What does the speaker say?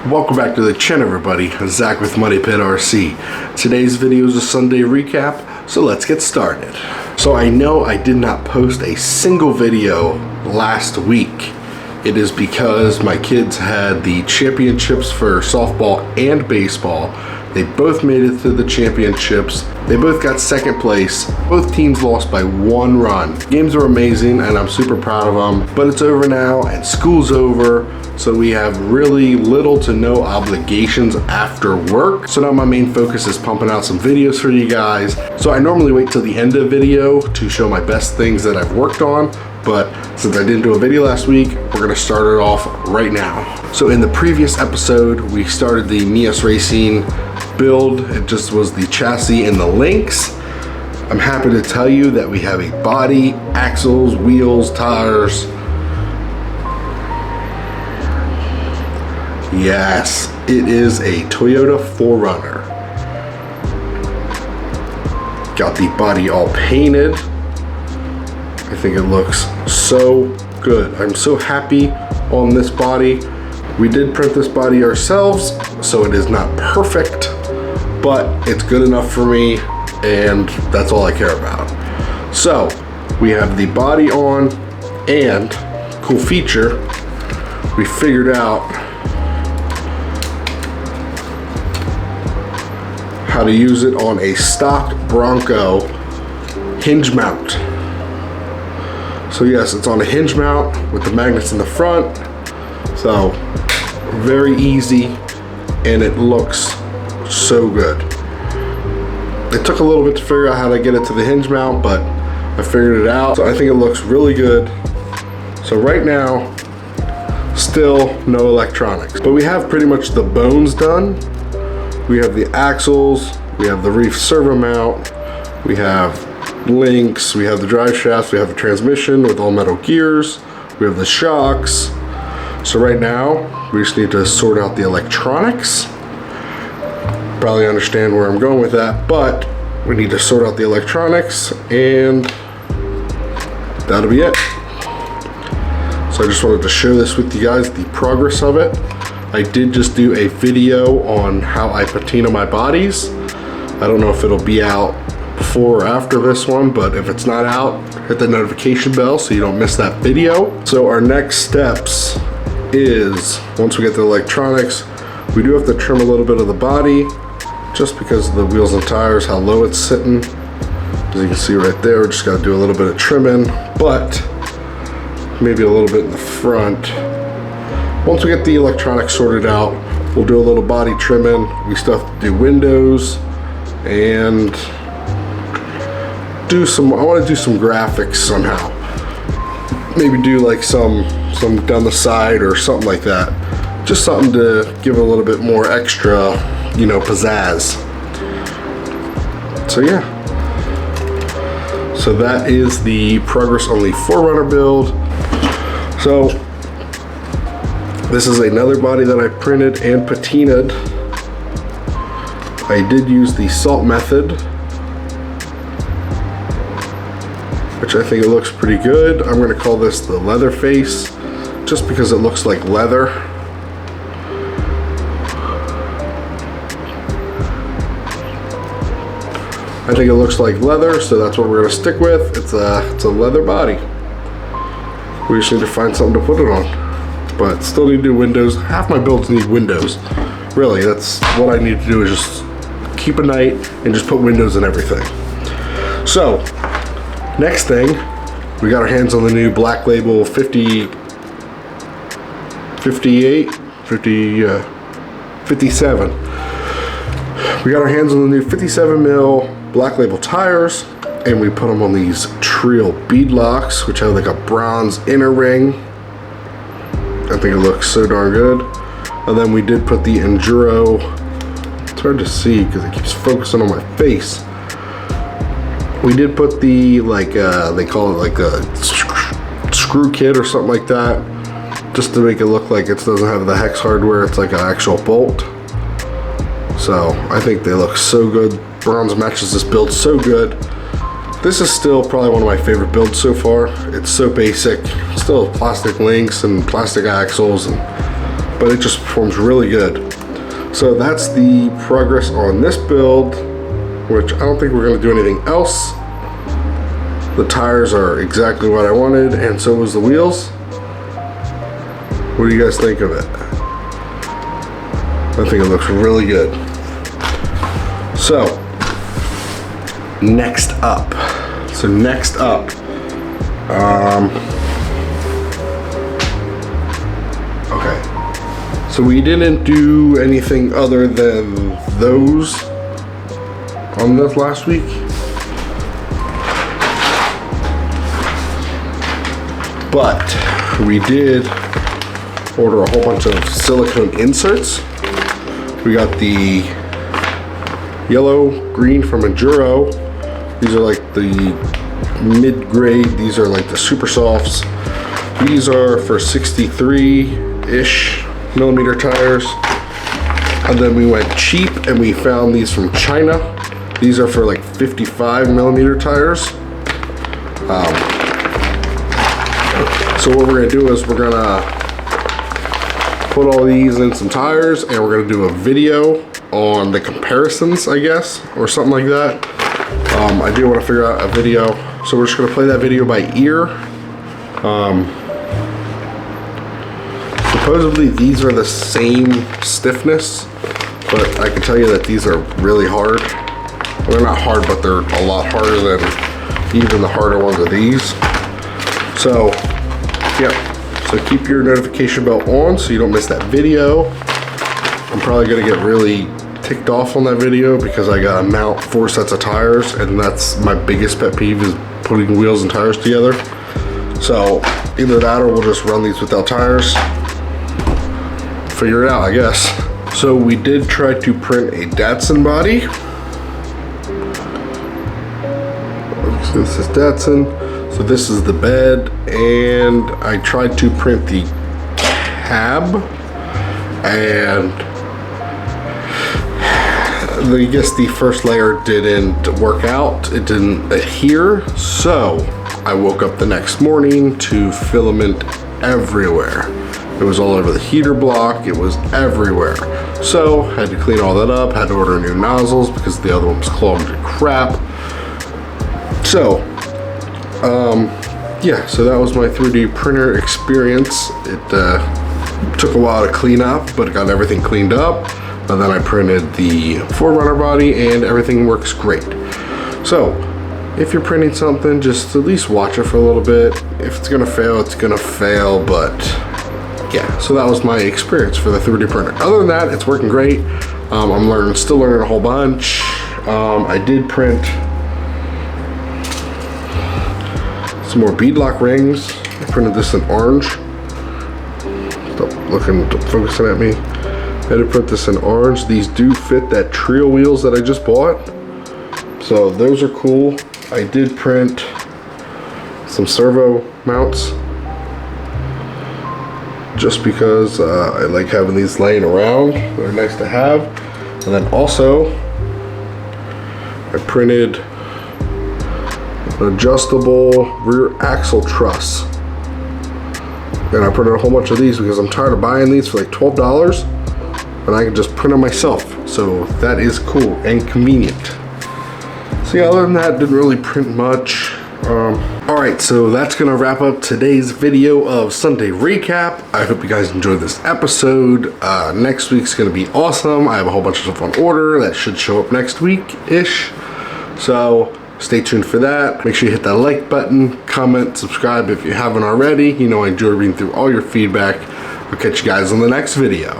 Welcome back to the channel, everybody. Zach with Money Pit RC. Today's video is a Sunday recap, so let's get started. So I know I did not post a single video last week. It is because my kids had the championships for softball and baseball. They both made it to the championships. They both got second place. Both teams lost by 1 run. Games were amazing and I'm super proud of them, but it's over now and school's over. So we have really little to no obligations after work. So now my main focus is pumping out some videos for you guys. So I normally wait till the end of the video to show my best things that I've worked on. But since I didn't do a video last week, we're gonna start it off right now. So in the previous episode, we started the Mias Racing build. It just was the chassis and the links. I'm happy to tell you that we have a body, axles, wheels, tires. Yes, it is a Toyota 4Runner. Got the body all painted. I think it looks so good. I'm so happy on this body. We did print this body ourselves, so it is not perfect, but it's good enough for me, and that's all I care about. So, we have the body on, and cool feature, we figured out how to use it on a stock Bronco hinge mount. So yes, it's on a hinge mount with the magnets in the front. So very easy, and it looks so good. It took a little bit to figure out how to get it to the hinge mount, but I figured it out. So I think it looks really good. So right now, still no electronics, but we have pretty much the bones done. We have the axles, we have the reef servo mount, we have links, we have the drive shafts, we have the transmission with all metal gears, we have the shocks. So right now, we just need to sort out the electronics. Probably understand where I'm going with that, but we need to sort out the electronics and that'll be it. So I just wanted to share this with you guys, the progress of it. I did just do a video on how I patina my bodies. I don't know if it'll be out before or after this one, but if it's not out, hit the notification bell so you don't miss that video. So our next steps is, once we get the electronics, we do have to trim a little bit of the body just because of the wheels and tires, how low it's sitting. As you can see right there, we just gotta do a little bit of trimming, but maybe a little bit in the front. Once we get the electronics sorted out, we'll do a little body trimming. We still have to do windows and I want to do some graphics somehow. Maybe do like some down the side or something like that. Just something to give it a little bit more extra, pizzazz. So yeah. So that is the progress on the 4Runner build. So this is another body that I printed and patinaed. I did use the salt method, which I think it looks pretty good. I'm gonna call this the leather face, just because it looks like leather. I think it looks like leather, so that's what we're gonna stick with. It's a leather body. We just need to find something to put it on. But still need to do windows. Half my builds need windows. Really, that's what I need to do, is just keep a night and just put windows in everything. So, next thing, we got our hands on the new Black Label 57. We got our hands on the new 57 mil Black Label tires, and we put them on these Trio bead locks, which have like a bronze inner ring. I think it looks so darn good. And then we did put the Enduro, it's hard to see because it keeps focusing on my face. We did put the, they call it like a screw kit or something like that, just to make it look like it doesn't have the hex hardware, it's like an actual bolt. So I think they look so good. Bronze matches this build so good. This is still probably one of my favorite builds so far. It's so basic. Still plastic links and plastic axles, and but it just performs really good. So that's the progress on this build, which I don't think we're gonna do anything else. The tires are exactly what I wanted, and so was the wheels. What do you guys think of it? I think it looks really good. So, next up. Okay. So we didn't do anything other than those on this last week. But we did order a whole bunch of silicone inserts. We got the yellow, green from Enduro. These are like the mid-grade. These are like the super softs. These are for 63-ish millimeter tires. And then we went cheap and we found these from China. These are for like 55 millimeter tires. So what we're gonna do is we're gonna put all these in some tires and we're gonna do a video on the comparisons, I guess, or something like that. I do want to figure out a video, so we're just gonna play that video by ear. Supposedly these are the same stiffness, but I can tell you that these are really hard. Well, they're not hard, but they're a lot harder than even the harder ones of these. So, yeah. So keep your notification bell on so you don't miss that video. I'm probably gonna get really ticked off on that video because I gotta mount 4 sets of tires, and that's my biggest pet peeve, is putting wheels and tires together. So either that or we'll just run these without tires. Figure it out, I guess. So we did try to print a Datsun body. This is Datsun. So this is the bed, and I tried to print the cab, and I guess the first layer didn't work out. It didn't adhere, so I woke up the next morning to filament everywhere. It was all over the heater block, it was everywhere. So had to clean all that up, had to order new nozzles because the other one was clogged to crap. So, yeah, so that was my 3D printer experience. It took a while to clean up, but it got everything cleaned up. And then I printed the 4Runner body and everything works great. So, if you're printing something, just at least watch it for a little bit. If it's gonna fail, it's gonna fail, but yeah, so that was my experience for the 3D printer. Other than that, it's working great. I'm still learning a whole bunch. I did print some more beadlock rings. I printed this in orange. Stop focusing at me. I had to print this in orange. These do fit that trio wheels that I just bought. So those are cool. I did print some servo mounts just because I like having these laying around. They're nice to have. And then also I printed an adjustable rear axle truss. And I printed a whole bunch of these because I'm tired of buying these for like $12, and I can just print them myself. So that is cool and convenient. So yeah, other than that, didn't really print much. Alright, so that's gonna wrap up today's video of Sunday recap. I hope you guys enjoyed this episode. Next week's gonna be awesome. I have a whole bunch of stuff on order that should show up next week-ish. So stay tuned for that. Make sure you hit that like button, comment, subscribe if you haven't already. You know I enjoy reading through all your feedback. I'll catch you guys on the next video.